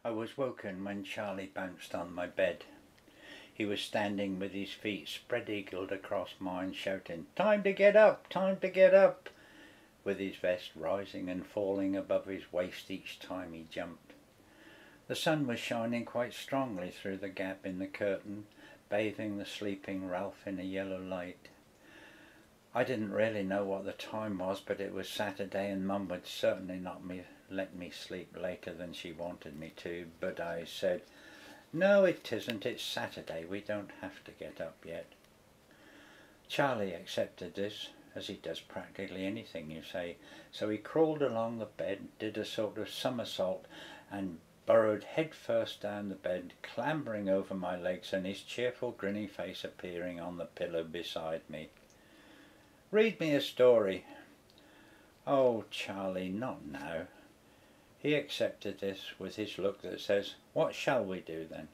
I was woken when Charlie bounced on my bed. He was standing with his feet spread-eagled across mine, shouting, "Time to get up! Time to get up!" with his vest rising and falling above his waist each time he jumped. The sun was shining quite strongly through the gap in the curtain, bathing the sleeping Ralph in a yellow light. I didn't really know what the time was, but it was Saturday and Mum would certainly not let me sleep later than she wanted me to, but I said, "No, it isn't, it's Saturday, we don't have to get up yet." Charlie accepted this, as he does practically anything you say, so he crawled along the bed, did a sort of somersault and burrowed head first down the bed, clambering over my legs and his cheerful grinning face appearing on the pillow beside me. "Read me a story." "Oh, Charlie, not now." He accepted this with his look that says, "What shall we do then?"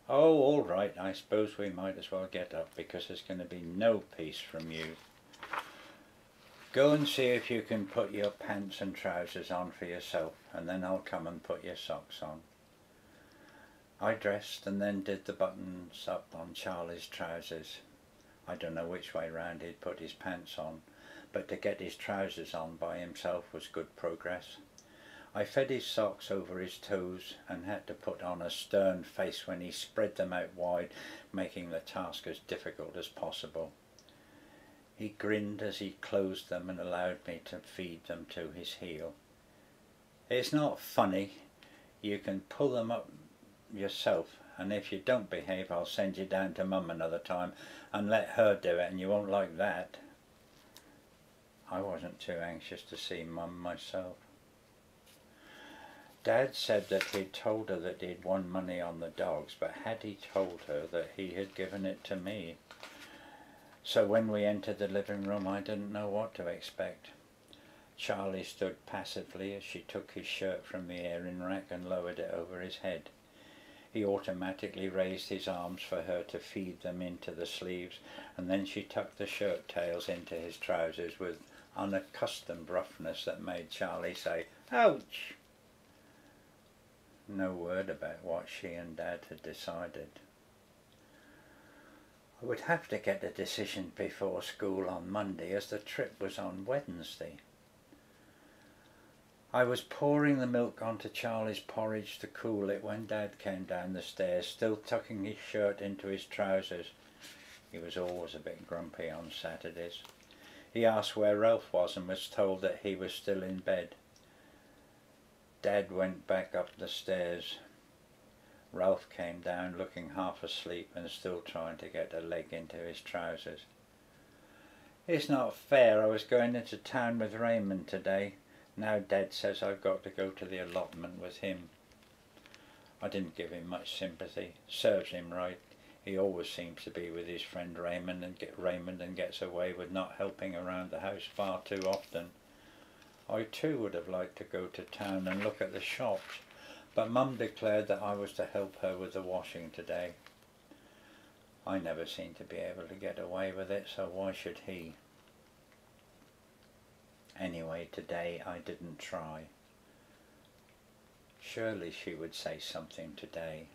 "Oh, all right, I suppose we might as well get up because there's going to be no peace from you. Go and see if you can put your pants and trousers on for yourself, and then I'll come and put your socks on." I dressed and then did the buttons up on Charlie's trousers. I don't know which way round he'd put his pants on, but to get his trousers on by himself was good progress. I fed his socks over his toes and had to put on a stern face when he spread them out wide, making the task as difficult as possible. He grinned as he closed them and allowed me to feed them to his heel. "It's not funny. You can pull them up yourself, and if you don't behave I'll send you down to Mum another time and let her do it, and you won't like that." I wasn't too anxious to see Mum myself. Dad said that he'd told her that he'd won money on the dogs, but had he told her that he had given it to me? So when we entered the living room I didn't know what to expect. Charlie stood passively as she took his shirt from the airing rack and lowered it over his head. He automatically raised his arms for her to feed them into the sleeves, and then she tucked the shirt tails into his trousers with unaccustomed roughness that made Charlie say, "Ouch!" No word about what she and Dad had decided. I would have to get a decision before school on Monday, as the trip was on Wednesday. I was pouring the milk onto Charlie's porridge to cool it when Dad came down the stairs, still tucking his shirt into his trousers. He was always a bit grumpy on Saturdays. He asked where Ralph was and was told that he was still in bed. Dad went back up the stairs. Ralph came down looking half asleep and still trying to get a leg into his trousers. "It's not fair. I was going into town with Raymond today. Now Dad says I've got to go to the allotment with him." I didn't give him much sympathy. Serves him right. He always seems to be with his friend Raymond and gets away with not helping around the house far too often. I too would have liked to go to town and look at the shops, but Mum declared that I was to help her with the washing today. I never seem to be able to get away with it, so why should he? Anyway, today I didn't try. Surely she would say something today.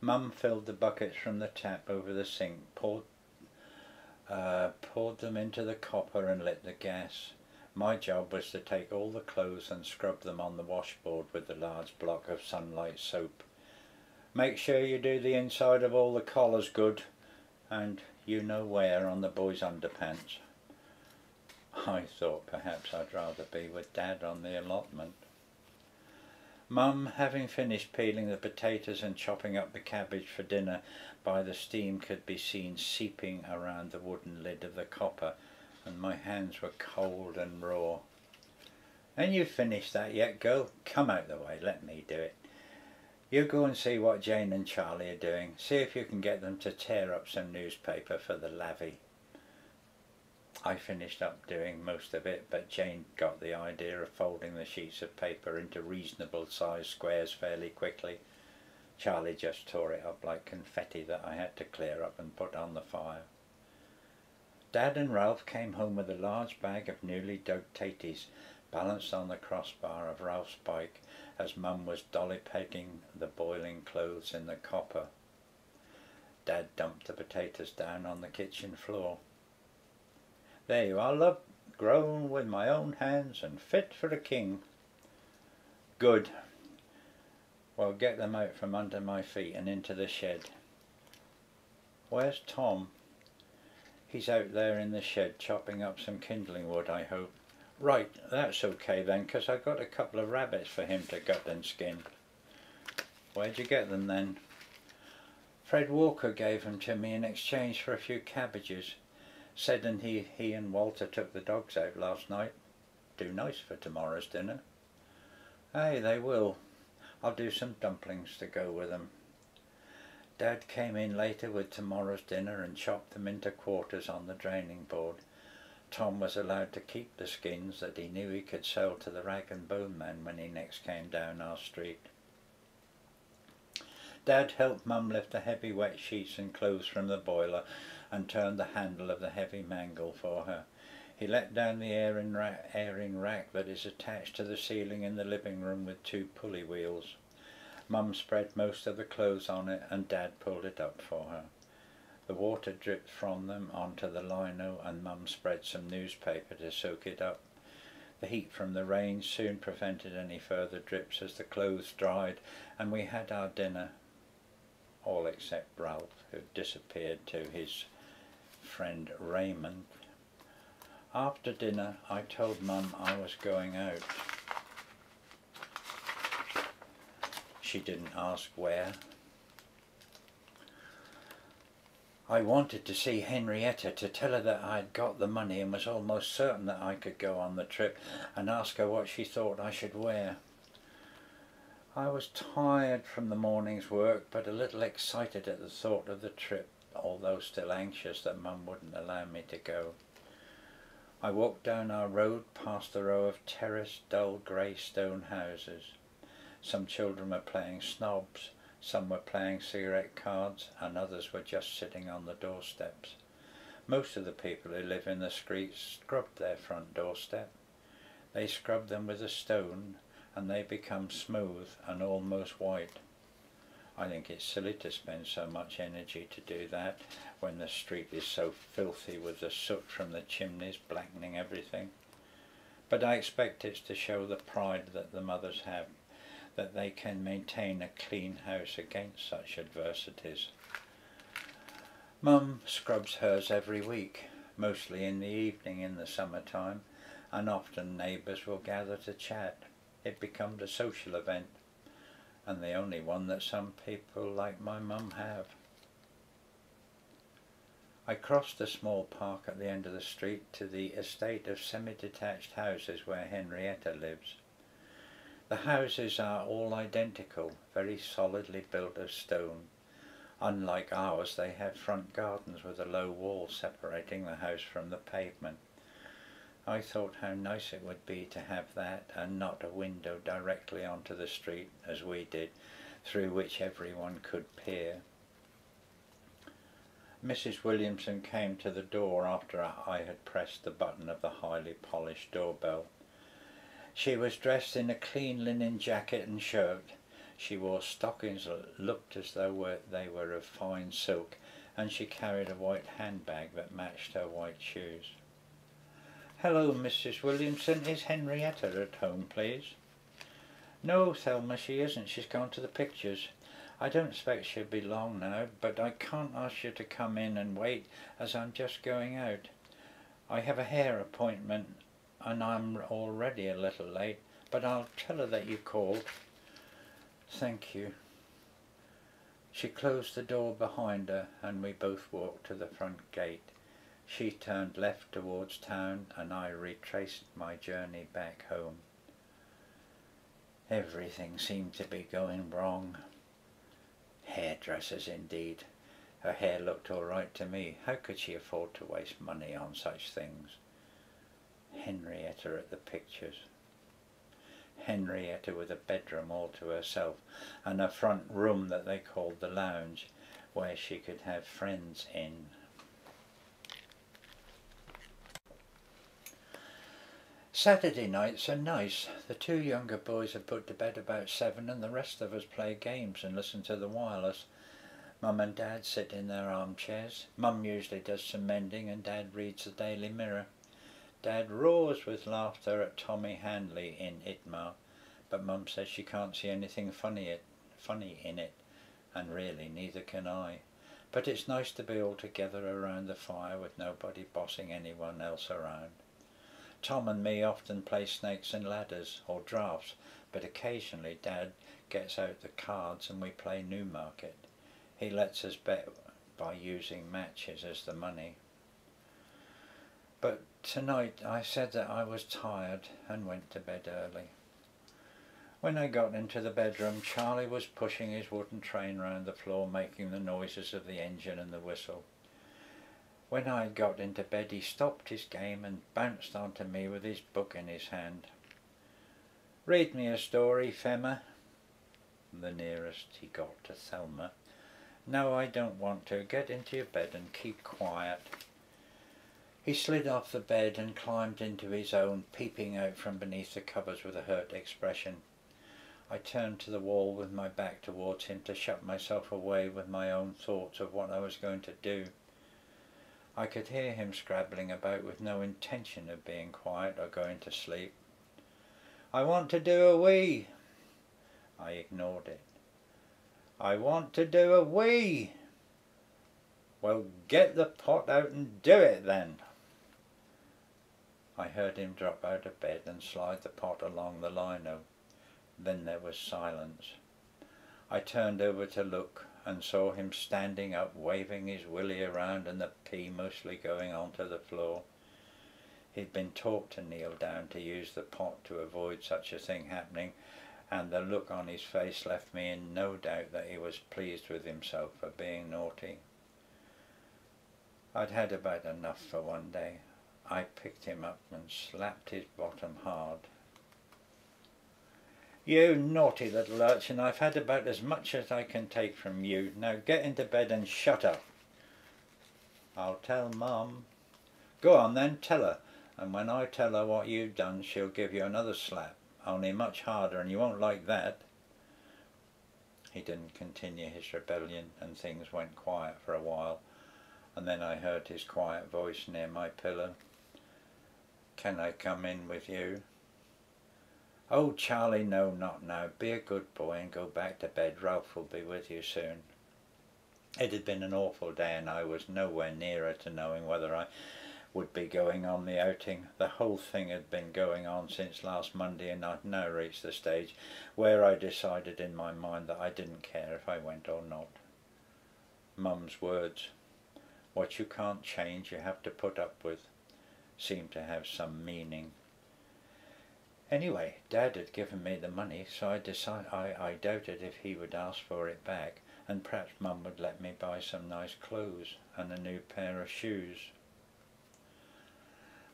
Mum filled the buckets from the tap over the sink, poured them into the copper and lit the gas. My job was to take all the clothes and scrub them on the washboard with the large block of Sunlight soap. "Make sure you do the inside of all the collars good, and you know where on the boys' underpants." I thought perhaps I'd rather be with Dad on the allotment. Mum, having finished peeling the potatoes and chopping up the cabbage for dinner, by the steam could be seen seeping around the wooden lid of the copper, and my hands were cold and raw. "Ain't you finished that yet, girl? Come out the way, let me do it. You go and see what Jane and Charlie are doing. See if you can get them to tear up some newspaper for the lavvy." I finished up doing most of it, but Jane got the idea of folding the sheets of paper into reasonable sized squares fairly quickly. Charlie just tore it up like confetti that I had to clear up and put on the fire. Dad and Ralph came home with a large bag of newly dug taties, balanced on the crossbar of Ralph's bike as Mum was dolly-pegging the boiling clothes in the copper. Dad dumped the potatoes down on the kitchen floor. "There you are, love, grown with my own hands and fit for a king." "Good. Well, get them out from under my feet and into the shed." "Where's Tom?" "He's out there in the shed chopping up some kindling wood, I hope." "Right, that's okay then, 'cause I got a couple of rabbits for him to gut and skin." "Where'd you get them then?" "Fred Walker gave them to me in exchange for a few cabbages. Said he and Walter took the dogs out last night. Do nice for tomorrow's dinner." "Aye, they will. I'll do some dumplings to go with them." Dad came in later with tomorrow's dinner and chopped them into quarters on the draining board. Tom was allowed to keep the skins that he knew he could sell to the rag and bone man when he next came down our street. Dad helped Mum lift the heavy wet sheets and clothes from the boiler and turned the handle of the heavy mangle for her. He let down the airing rack that is attached to the ceiling in the living room with two pulley wheels. Mum spread most of the clothes on it and Dad pulled it up for her. The water dripped from them onto the lino and Mum spread some newspaper to soak it up. The heat from the rain soon prevented any further drips as the clothes dried, and we had our dinner, all except Ralph, who disappeared to his friend Raymond. After dinner I told Mum I was going out. She didn't ask where. I wanted to see Henrietta to tell her that I had got the money and was almost certain that I could go on the trip, and ask her what she thought I should wear. I was tired from the morning's work, but a little excited at the thought of the trip, although still anxious that Mum wouldn't allow me to go. I walked down our road past a row of terraced, dull grey stone houses. Some children were playing snobs, some were playing cigarette cards, and others were just sitting on the doorsteps. Most of the people who live in the streets scrubbed their front doorstep. They scrub them with a stone, and they become smooth and almost white. I think it's silly to spend so much energy to do that when the street is so filthy with the soot from the chimneys blackening everything. But I expect it's to show the pride that the mothers have, that they can maintain a clean house against such adversities. Mum scrubs hers every week, mostly in the evening in the summertime, and often neighbours will gather to chat. It becomes a social event, and the only one that some people like my mum have. I crossed a small park at the end of the street to the estate of semi-detached houses where Henrietta lives. The houses are all identical, very solidly built of stone. Unlike ours, they have front gardens with a low wall separating the house from the pavement. I thought how nice it would be to have that, and not a window directly onto the street, as we did, through which everyone could peer. Mrs. Williamson came to the door after I had pressed the button of the highly polished doorbell. She was dressed in a clean linen jacket and shirt. She wore stockings that looked as though they were of fine silk, and she carried a white handbag that matched her white shoes. "Hello, Mrs. Williamson. Is Henrietta at home, please?" "No, Thelma, she isn't. She's gone to the pictures. I don't expect she'll be long now, but I can't ask you to come in and wait, as I'm just going out. I have a hair appointment, and I'm already a little late, but I'll tell her that you called." "Thank you." She closed the door behind her, and we both walked to the front gate. She turned left towards town, and I retraced my journey back home. Everything seemed to be going wrong. Hairdressers indeed. Her hair looked all right to me. How could she afford to waste money on such things? Henrietta at the pictures. Henrietta with a bedroom all to herself, and a front room that they called the lounge, where she could have friends in. Saturday nights are nice. The 2 younger boys are put to bed about 7 and the rest of us play games and listen to the wireless. Mum and Dad sit in their armchairs. Mum usually does some mending and Dad reads the Daily Mirror. Dad roars with laughter at Tommy Handley in Itmar, but Mum says she can't see anything funny in it, and really neither can I. But it's nice to be all together around the fire with nobody bossing anyone else around. Tom and me often play snakes and ladders or drafts, but occasionally Dad gets out the cards and we play Newmarket. He lets us bet by using matches as the money. But tonight I said that I was tired and went to bed early. When I got into the bedroom, Charlie was pushing his wooden train round the floor, making the noises of the engine and the whistle. When I got into bed, he stopped his game and bounced onto me with his book in his hand. "Read me a story, Thelma." The nearest he got to Thelma. "No, I don't want to. Get into your bed and keep quiet." He slid off the bed and climbed into his own, peeping out from beneath the covers with a hurt expression. I turned to the wall with my back towards him to shut myself away with my own thoughts of what I was going to do. I could hear him scrabbling about with no intention of being quiet or going to sleep. "I want to do a wee." I ignored it. "I want to do a wee." "Well, get the pot out and do it then." I heard him drop out of bed and slide the pot along the lino. Then there was silence. I turned over to look and saw him standing up, waving his willy around and the pee mostly going onto the floor. He'd been taught to kneel down to use the pot to avoid such a thing happening, and the look on his face left me in no doubt that he was pleased with himself for being naughty. I'd had about enough for one day. I picked him up and slapped his bottom hard. "You naughty little urchin, I've had about as much as I can take from you. Now get into bed and shut up." "I'll tell Mum." "Go on then, tell her, and when I tell her what you've done she'll give you another slap, only much harder, and you won't like that." He didn't continue his rebellion and things went quiet for a while, and then I heard his quiet voice near my pillow. "Can I come in with you?" "Oh, Charlie, no, not now. Be a good boy and go back to bed. Ralph will be with you soon." It had been an awful day and I was nowhere nearer to knowing whether I would be going on the outing. The whole thing had been going on since last Monday and I'd now reached the stage where I decided in my mind that I didn't care if I went or not. Mum's words, "What you can't change you have to put up with," seemed to have some meaning. Anyway, Dad had given me the money, so I doubted if he would ask for it back, and perhaps Mum would let me buy some nice clothes and a new pair of shoes.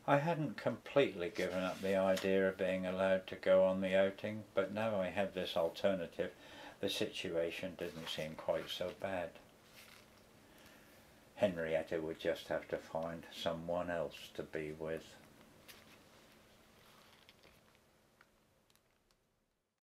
I hadn't completely given up the idea of being allowed to go on the outing, but now I had this alternative, the situation didn't seem quite so bad. Henrietta would just have to find someone else to be with.